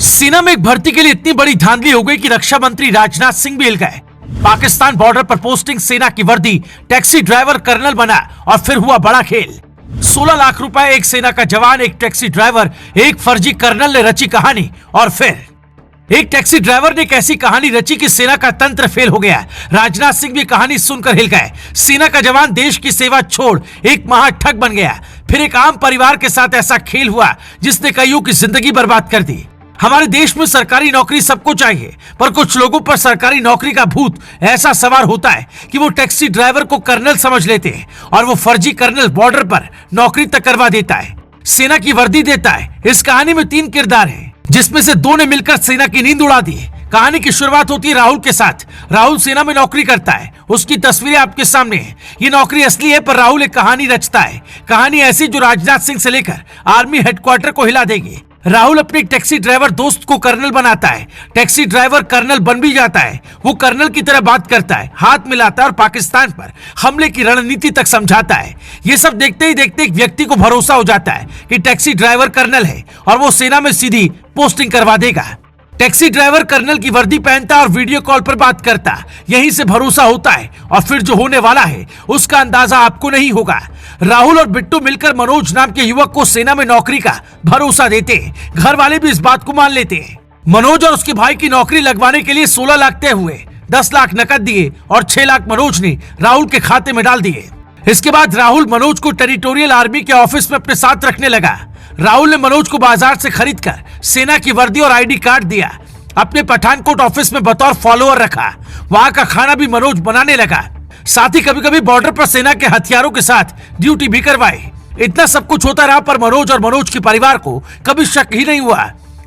सेना में एक भर्ती के लिए इतनी बड़ी धांधली हो गई कि रक्षा मंत्री राजनाथ सिंह भी हिल गए। पाकिस्तान बॉर्डर पर पोस्टिंग, सेना की वर्दी, टैक्सी ड्राइवर कर्नल बना और फिर हुआ बड़ा खेल। 16 लाख रुपए, एक सेना का जवान, एक टैक्सी ड्राइवर, एक फर्जी कर्नल ने रची कहानी। और फिर एक टैक्सी ड्राइवर ने एक ऐसी कहानी रची कि सेना का तंत्र फेल हो गया। राजनाथ सिंह भी कहानी सुनकर हिल गए। सेना का जवान देश की सेवा छोड़ एक महाठग बन गया। फिर एक आम परिवार के साथ ऐसा खेल हुआ जिसने कईयों की जिंदगी बर्बाद कर दी। हमारे देश में सरकारी नौकरी सबको चाहिए, पर कुछ लोगों पर सरकारी नौकरी का भूत ऐसा सवार होता है कि वो टैक्सी ड्राइवर को कर्नल समझ लेते हैं और वो फर्जी कर्नल बॉर्डर पर नौकरी तक करवा देता है, सेना की वर्दी देता है। इस कहानी में 3 किरदार हैं, जिसमें से 2 ने मिलकर सेना की नींद उड़ा दी। कहानी की शुरुआत होती है राहुल के साथ। राहुल सेना में नौकरी करता है, उसकी तस्वीरें आपके सामने है। ये नौकरी असली है, पर राहुल एक कहानी रचता है। कहानी ऐसी जो राजनाथ सिंह से लेकर आर्मी हेडक्वार्टर को हिला देगी। राहुल अपने टैक्सी ड्राइवर दोस्त को कर्नल बनाता है। टैक्सी ड्राइवर कर्नल बन भी जाता है। वो कर्नल की तरह बात करता है, हाथ मिलाता है और पाकिस्तान पर हमले की रणनीति तक समझाता है। ये सब देखते ही देखते एक व्यक्ति को भरोसा हो जाता है कि टैक्सी ड्राइवर कर्नल है और वो सेना में सीधी पोस्टिंग करवा देगा। टैक्सी ड्राइवर कर्नल की वर्दी पहनता और वीडियो कॉल पर बात करता। यहीं से भरोसा होता है और फिर जो होने वाला है उसका अंदाजा आपको नहीं होगा। राहुल और बिट्टू मिलकर मनोज नाम के युवक को सेना में नौकरी का भरोसा देते हैं। घर वाले भी इस बात को मान लेते हैं। मनोज और उसके भाई की नौकरी लगवाने के लिए 16 लाख तय हुए। 10 लाख नकद दिए और 6 लाख मनोज ने राहुल के खाते में डाल दिए। इसके बाद राहुल मनोज को टेरिटोरियल आर्मी के ऑफिस में अपने साथ रखने लगा। राहुल ने मनोज को बाजार से खरीदकर सेना की वर्दी और आईडी कार्ड दिया। अपने पठानकोट ऑफिस में बतौर फॉलोअर रखा। वहां का खाना भी मनोज बनाने लगा। साथ ही कभी कभी बॉर्डर पर सेना के हथियारों के साथ ड्यूटी भी करवाई। इतना सब कुछ होता रहा, पर मनोज और मनोज के परिवार को कभी शक ही नहीं हुआ।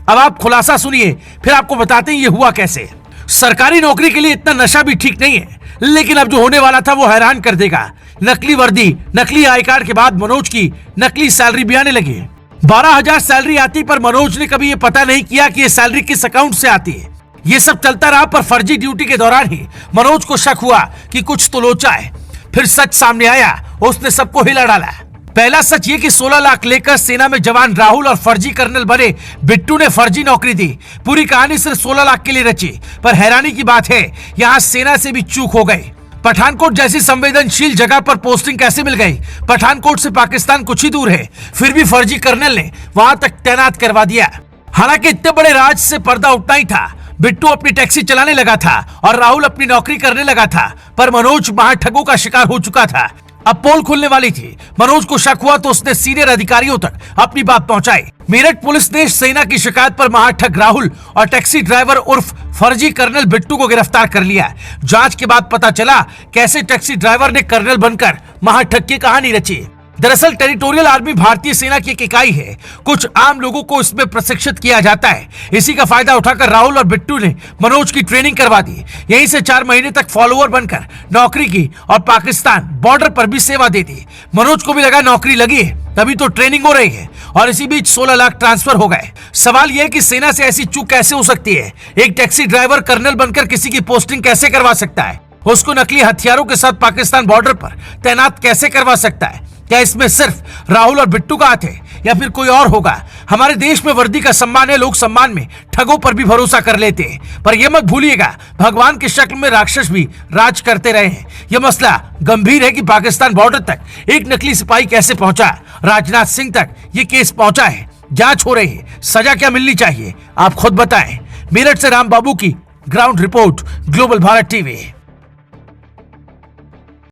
अब आप खुलासा सुनिए, फिर आपको बताते हैं ये हुआ कैसे। सरकारी नौकरी के लिए इतना नशा भी ठीक नहीं है, लेकिन अब जो होने वाला था वो हैरान कर देगा। नकली वर्दी, नकली आई कार्ड के बाद मनोज की नकली सैलरी भी आने लगी। 12,000 सैलरी आती, पर मनोज ने कभी ये पता नहीं किया कि ये सैलरी किस अकाउंट से आती है। ये सब चलता रहा, पर फर्जी ड्यूटी के दौरान ही मनोज को शक हुआ कि कुछ तो लोचा है। फिर सच सामने आया, उसने सबको हिला डाला। पहला सच ये कि 16 लाख लेकर सेना में जवान राहुल और फर्जी कर्नल बने बिट्टू ने फर्जी नौकरी दी। पूरी कहानी सिर्फ 16 लाख के लिए रची, पर हैरानी की बात है यहाँ सेना से भी चूक हो गई। पठानकोट जैसी संवेदनशील जगह पर पोस्टिंग कैसे मिल गई? पठानकोट से पाकिस्तान कुछ ही दूर है, फिर भी फर्जी कर्नल ने वहां तक तैनात करवा दिया। हालांकि इतने बड़े राज से पर्दा उठना ही था। बिट्टू अपनी टैक्सी चलाने लगा था और राहुल अपनी नौकरी करने लगा था, पर मनोज महाठगों का शिकार हो चुका था। अब पोल खुलने वाली थी। मनोज को शक हुआ तो उसने सीनियर अधिकारियों तक अपनी बात पहुंचाई। मेरठ पुलिस ने सेना की शिकायत पर महाठग राहुल और टैक्सी ड्राइवर उर्फ फर्जी कर्नल बिट्टू को गिरफ्तार कर लिया। जांच के बाद पता चला कैसे टैक्सी ड्राइवर ने कर्नल बनकर महाठग की कहानी रची। दरअसल टेरिटोरियल आर्मी भारतीय सेना की एक इकाई है। कुछ आम लोगों को इसमें प्रशिक्षित किया जाता है। इसी का फायदा उठाकर राहुल और बिट्टू ने मनोज की ट्रेनिंग करवा दी। यहीं से 4 महीने तक फॉलोअर बनकर नौकरी की और पाकिस्तान बॉर्डर पर भी सेवा दे दी। मनोज को भी लगा नौकरी लगी है, तभी तो ट्रेनिंग हो रही है, और इसी बीच 16 लाख ट्रांसफर हो गए। सवाल यह है कि सेना से ऐसी चूक कैसे हो सकती है? एक टैक्सी ड्राइवर कर्नल बनकर किसी की पोस्टिंग कैसे करवा सकता है? उसको नकली हथियारों के साथ पाकिस्तान बॉर्डर पर तैनात कैसे करवा सकता है? क्या इसमें सिर्फ राहुल और बिट्टू का हाथ है या फिर कोई और होगा? हमारे देश में वर्दी का सम्मान है, लोग सम्मान में ठगों पर भी भरोसा कर लेते हैं। पर यह मत भूलिएगा, भगवान की शक्ल में राक्षस भी राज करते रहे हैं। यह मसला गंभीर है कि पाकिस्तान बॉर्डर तक एक नकली सिपाही कैसे पहुंचा। राजनाथ सिंह तक ये केस पहुंचा है। जांच हो रही है, सजा क्या मिलनी चाहिए आप खुद बताएं। मेरठ से राम बाबू की ground report, global Bharat TV.